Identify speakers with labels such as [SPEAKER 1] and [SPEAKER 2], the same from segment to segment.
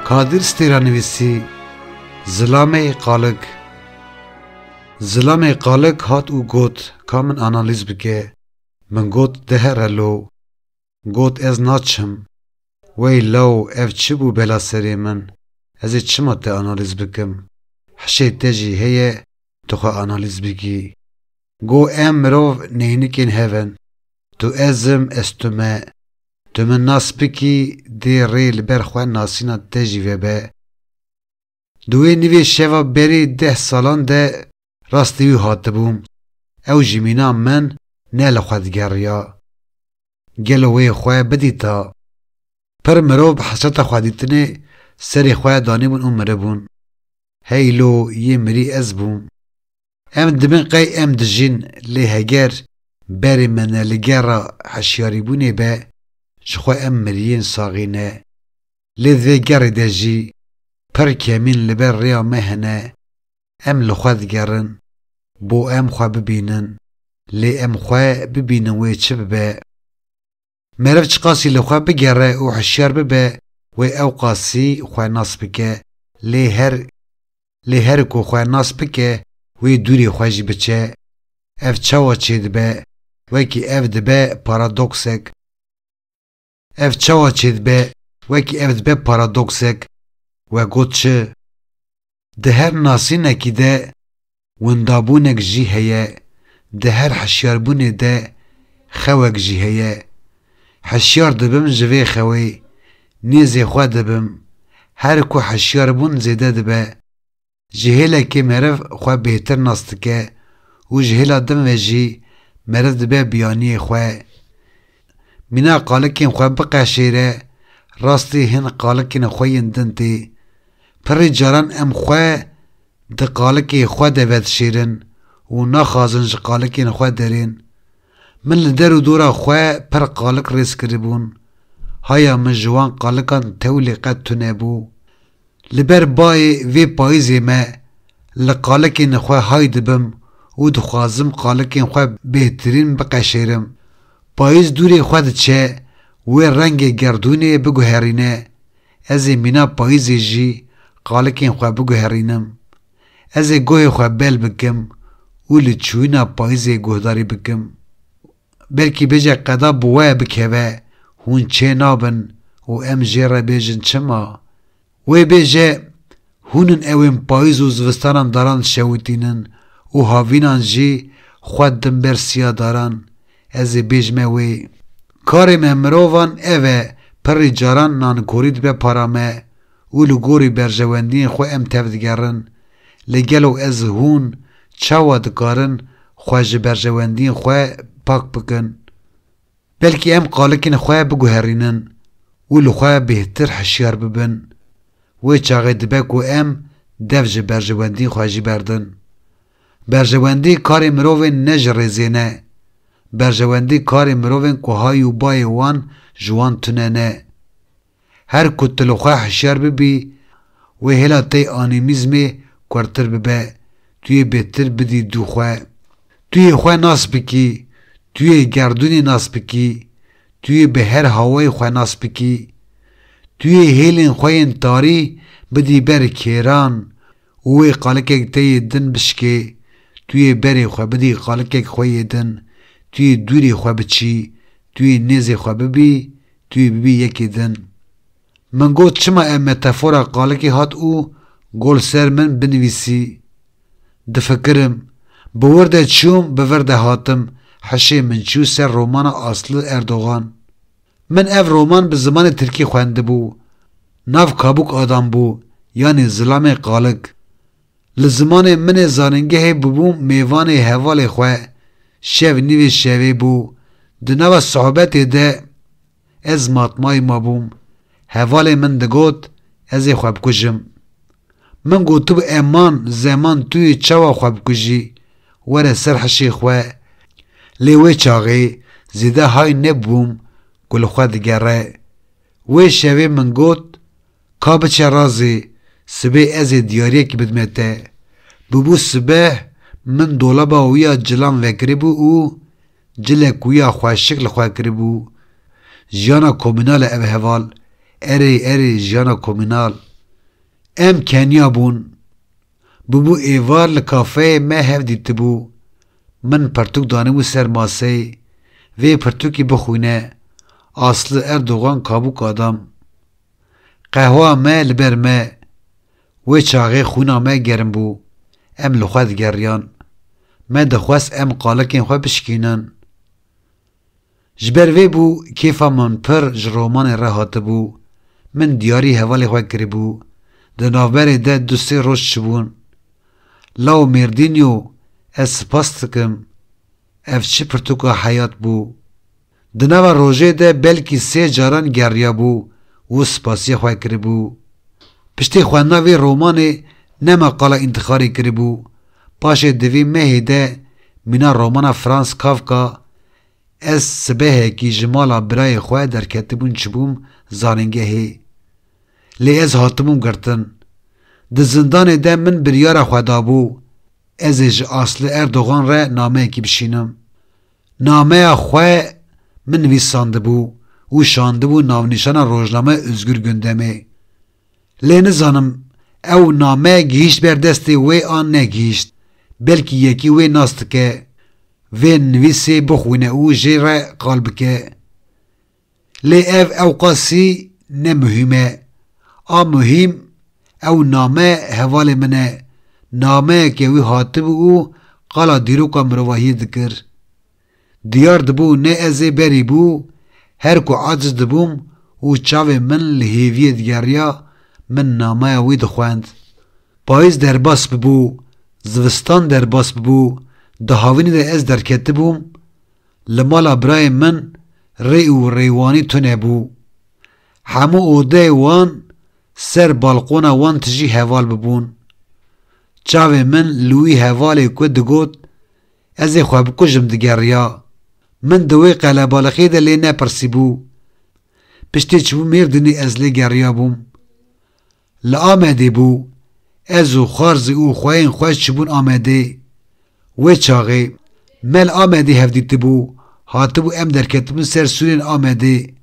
[SPEAKER 1] Kadir Stêranivîsî Zilamê Qalig. Zilamê Qalig hat û got ka min analîz bike. Min got dihere lo. Got ez naçim. Wey law ev çi bû bela serê min? Ez ê çima te analîz bikim? Hişê te jî heye tu xwe analîz bikî. Got em mirov neynikên hevin. Tu ezim ez tu me. Tu min nas bikî dê rê li ber xwe nasîna te jî vebe. Di wê nivê şeva berê 10 salan de rastî wî hatibûm. Ew jî mîna min ne li xwe digeriya. Gelo wê xwe bidîta. Pir mirov bi hesreta xwedîtinê serê xwe danîbûn û miribûn. Hey lo yê mirî ez bûm. Em dibin qey em dijîn lê heger berê me ne li gera heşyarîbûnê be ji xwe em miriyên saxî ne. Lê di vê gerê de jî pir kemîn li ber rêya me hene. Em li xwe digerin bo em xwe bibînin. Lê em xwe bibînin wê çi bibe. Meriv çi qasî li xwe bigere û hişyar bibe wê ew qasî xwe nas bike. Lê her ku xwe nas bike wê dûrê xwe jî biçe. Ev çawa çê dibe wekî ev dibe paradoksek. Ev çawa çê dibe wekî ev dibe paradoksek. We got çi? Di her nasînekî de windabûnek jî heye. Di her hişyarbûnê de xewek jî heye. Hişyar dibim ji vê xewê. Nêzê xwe dibim. Her ku hişyar bûn zêde dibe. Ji hêlekê meriv xwe bêhtir nas dike û ji hêla din ve jî meriv dibe biyaniyê xwe. Mîna qalikên xwe biqeşêre. Rastî hin qalikên xwe yên din tê. Pirê caran em xwe di qalikê xwe de vedişêrin û naxwazin ji qalikên xwe derên. Min li der û dora xwe pir qalik rêz kiribûn. Haya min ji wan qalikan tewlê qet tune bû. Li ber bayê vê payîzê me li qalikên xwe hay dibim û dixwazim qalikên xwe bêhtirîn biqeşêrim. Payîz dûrê xwe diçe wê rengê gerdûnê biguherîne. Ez ê mîna payîzê jî qalikên xwe biguherînim. Ez ê gohê xwe bel bikim û li çûyîna payîzê guhdarî bikim. Belkî bêje qeda bi we bikeve hûn çê nabin û em jê re bêjin çima. Wê bêje hûnin ewên payîz û zivistanan daran şewitînin û havînan jî xwe din ber siya daran. Ez ê bêjme wê. Karê me mirovan ev e pirê caran nankorî dibe para me û li gorî berjewendiyên xwe em tev digerin. Lê gelo ez hûn çawa dikarin xwe ji berjewendiyên xwe pak bikin. Belkî em qalikên xwe biguherînin û li xwe bêhtir hişyar bibin. Wê çaxê dibe ku em dev ji berjewendiyên xwe jî berdin. Berjewendî karê mirovên ne ji rêzê ne. Berjewendî karê mirovên ku hay û bayê wan ji wan tune ne. Her ku tu li xwe hişyar bibî wê hêla tê anîmîzmê kurtir bibe. Tu yê bêhtir bidî dû xwe. Tu yê xwe nas bikî. Tu yê gerdûnê nas bikî. Tu yê bi her hawayê xwe nas bikî. Tu yê hêlên xwe yên tarî bidî ber kêran û wê qalikek te yê din bişkê. Tu yê berê xwe bidî qalikek xwe yê din. Tu yê dûrê xwe biçî. Tu yê nêzê xwe bibî. Tu yê bibî yekê din. Min got çima ev metafora qalikê hat û gol ser min binivîsî. Difikirim. Bi wir de çûm bi vir de hatim. Hişê min çû ser romana Aslı Erdoğan. Min ev roman bi zimanê Tirkî xwendibû. Nav Kabuk Adam bû yanî Zilamê Qalig. Li zimanê min ê zanîngehê bibûm mêvanê hevalê xwe. Şev nîvê şevê bû. Di nava sohbetê de ez matmayî mabûm. Hevalê min digot ez ê xwe bikujim. Min gotibû eman zeman tu yê çawa xwe bikujî. Were ser hişê xwe. Lê wê çaxê zêde hay nebûm ku li xwe digere. Wê şevê min got ka biçe razê sibê ez ê diyariyekî bidime te. Bibû sibeh min dolaba wî ya cilan vekiribû û cilek wî ya xweşik li xwe kiribû. Jiyana komînal e ev heval. Erê jiyana komînal. ام کنیا بون ببو ایوار لکافه ما هف دیت بو من پرتوک دانمو سر ماسه وی پرتوکی بخوینه اصل اردوغان کابوک آدم قهوه ما لبر ما و چاقه خونا ما گرم بو ام لخواد گریان ما دخواست ام قالکین خواه بشکینن جبر وی بو کیفا من پر جرومان راحت بو من دیاری حوالی خواه کری بو ده نافبر ده دو سه روز چبون لاو مردینیو از سپاس تکم اف چی پرتوکا حیات بو ده نوا روژه ده بلکی سه جاران گریا بو و سپاسی خواه کری بو پشتی خواه وی رومانه نما قالا انتخاری کری بو پاشه دوی مهی ده مینا رومانا فرانس کافکا از سبه کی جمالا برای خواه در کتبون چبوم زاننگه هی لی از هاتمون گرتن ده زندان ده من بریار خواه دابو از اج اصل اردوغان را نامه کی بشینم نامه خواه من ویسانده بو و شانده بو ناونیشان روزنامه özgür gündemi لی نزانم او نامه گیشت بر دستی وی آن نگیشت بلکی یکی وی ناست که وی نویسی بخوینه او جیره قلب که لی او قاسی نمهمه مهم او نامه حوال منه نامه که وی حاطب او قالا دیروکا مرواهی دکر دیار دبو نه ازی بری بو هر کو عاجز دبوم و چاوه من لحیوی دگریا من نامه وی دخواند پاییز در باس ببو زوستان در باس ببو دهاوینی ده از در کتی بوم لمالا برای من ری و ریوانی تو نبو همو اوده وان سر بالقون وان تجی حوال ببون چاوه من لوی حوالی که دگوت از خواب کجم دگریا من دوی قلبالخی ده لی نپرسی بو پشتی چبو میردنی از لی گریا بوم لآمده بو ازو خارز او خواهین خواهش چبون آمده و چاقه مل آمده هفدیت بو هاتبو ام در کتبون سر سورین آمده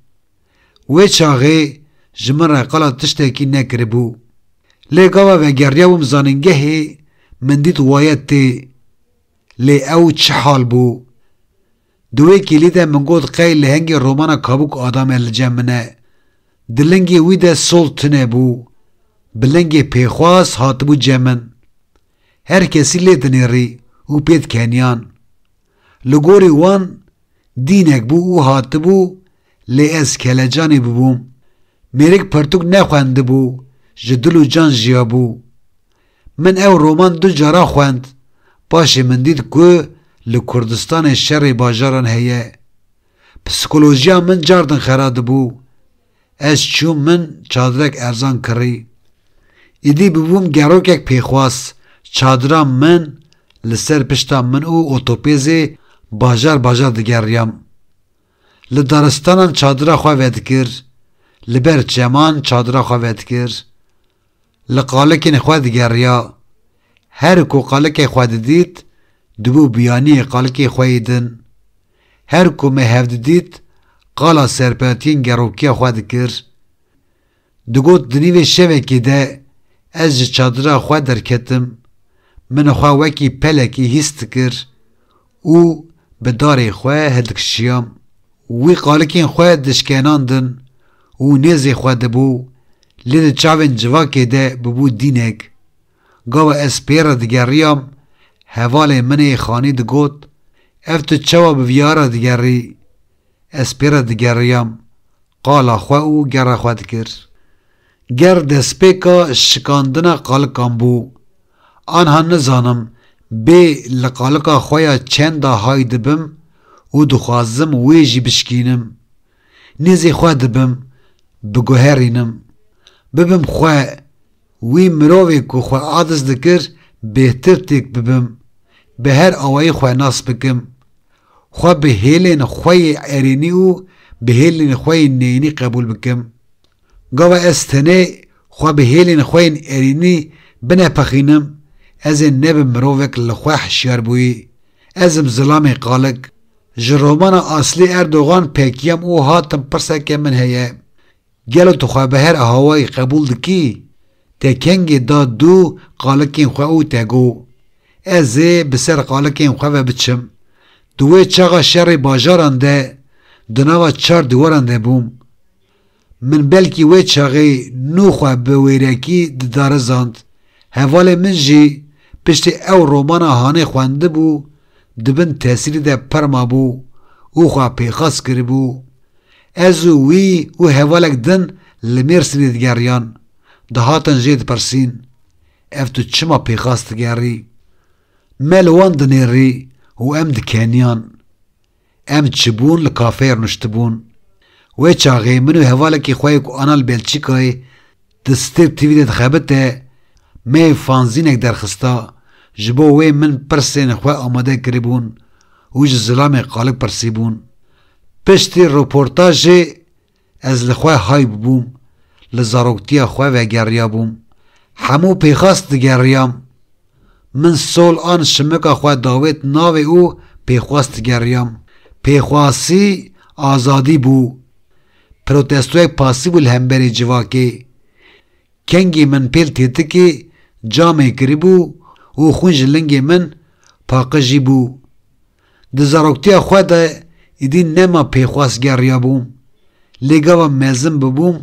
[SPEAKER 1] و چاقه جمن را قلا تشتاکی نکره بو لگاوا و گریا بوم زاننگه من دیت وایت تی لی او چه حال بو دوی کلیده من گود قیل لهنگی رومانا کابوک آدم الجمنه دلنگی ویده سلطنه بو بلنگی پیخواست هاتبو جمن هر کسی لیدنی ری او پید کنیان لگوری وان دینک بو او هاتبو لی از کلجانی ببوم میرک پرتوک نخوانده بو جدلو جان جیا بو من او رومان دو جارا خواند باشه من دید که لکردستان شر باجاران هیه پسیکولوژیا من جاردن خراد بو از چون من چادرک ارزان کری ایدی ببوم گروک یک پیخواست چادران من لسر پشتا من او اوتوپیزی باجار دگریم لدارستانان چادرا خواه ودکر لبر چمان چادرا خواه ودکر لقالکین خواه دگریا هر کو قالک خواه دید دبو بیانی قالکی خواه دن هر کو مهفد دید قالا سرپاتین گروکی خواه دکر دگوت دنیو شوکی ده از چادرا خواه درکتم من خواه وکی پلکی هست کر او به دار خواه هدکشیام وی قالکین خواه دشکنان دن او نیزی خواه دبو لید چاوین جواکی ده ببو دینک گاو اسپیر دگریام حوال من خانی دگوت افتو چوا بویارا دگری اسپیر دگریام قالا خواه او گر خواه دکر گر دسپیکا شکاندن قالکان بو آنها نزانم بی لقالکا خویا چند های دبم و دخوازم ویجی بشکینم نیزی خواه دبم بگوهرینم ببم خواه وی مروی که خواه عادز دکر بهتر تیک ببم به هر آوائی خواه ناس بکم خواه به هیلین خواه ارینی و به هیلین خواه نینی قبول بکم گاو استنه خواه به هیلین خواه ارینی بنا پخینم از نب مروک لخواه شیار بوی ازم ظلام قالک جرومان اصلی اردوغان پیکیم او هاتم پرسه که من هیه گلو تو خواه به هر هوای قبول دکی te kengê da dû qalekên xwe û te got ez ê bi ser qalekên xwe ve biçim. Di wê çaxa şerê bajaran de di nava çar diwaran de bûm. Min belkî wê çaxê nû xwe bi wêrekî didarizand. Hevalê min jî piştî ew romana hanê xwendibû dibin tesîrî de perma bû û xwe pêxas kiribû. Ez û wî û hevalek din li Mêrsînê digeriyan. Dihatin jê dipirsîn ev tu çima pêxas digerî? Me li wan dinêrî û em dikeniyan. Em çibûn li kafeyê rûniştibûn. Wê çaxê min û hevalekî xwe ku ana li Belçîkayê di Stêrk TV de dixebite me fanzînek derxista ji bo wê min pirsên xwe amade kiribûn û ji zilamê qalik pirsîbûn. Piştî reportajê ez li xwe hay bibûm, li zaroktiya xwe vegeriya bûm. Hemû pêxas digeriyam. Min sol an şimika xwe dawêt navê û pêxwas digeriyam. Pêxwasî azadî bû. Protestoyek pasî bû li hemberê civakê. Kengê min pêl têtikê camê kiribû û xwîn ji lingê min paqijî bû. Di zaroktiya xwe de îdî nema pêxwas geriya bûm. Lê gava mezin bibûm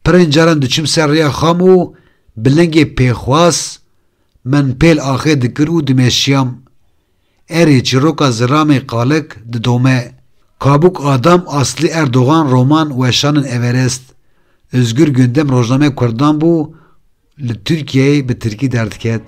[SPEAKER 1] pirên caran diçûm ser rêya xam û bi lingê pêxwas min pêl axê dikir û dimeşiyam. Erê çîroka zilamê qalik didome. Kabûk Adam Aslî Erdogan roman weşanin Everest. Özgür Gündem Rojname Kurdan bû li Tirkiyeyê bi tirkî derdiket.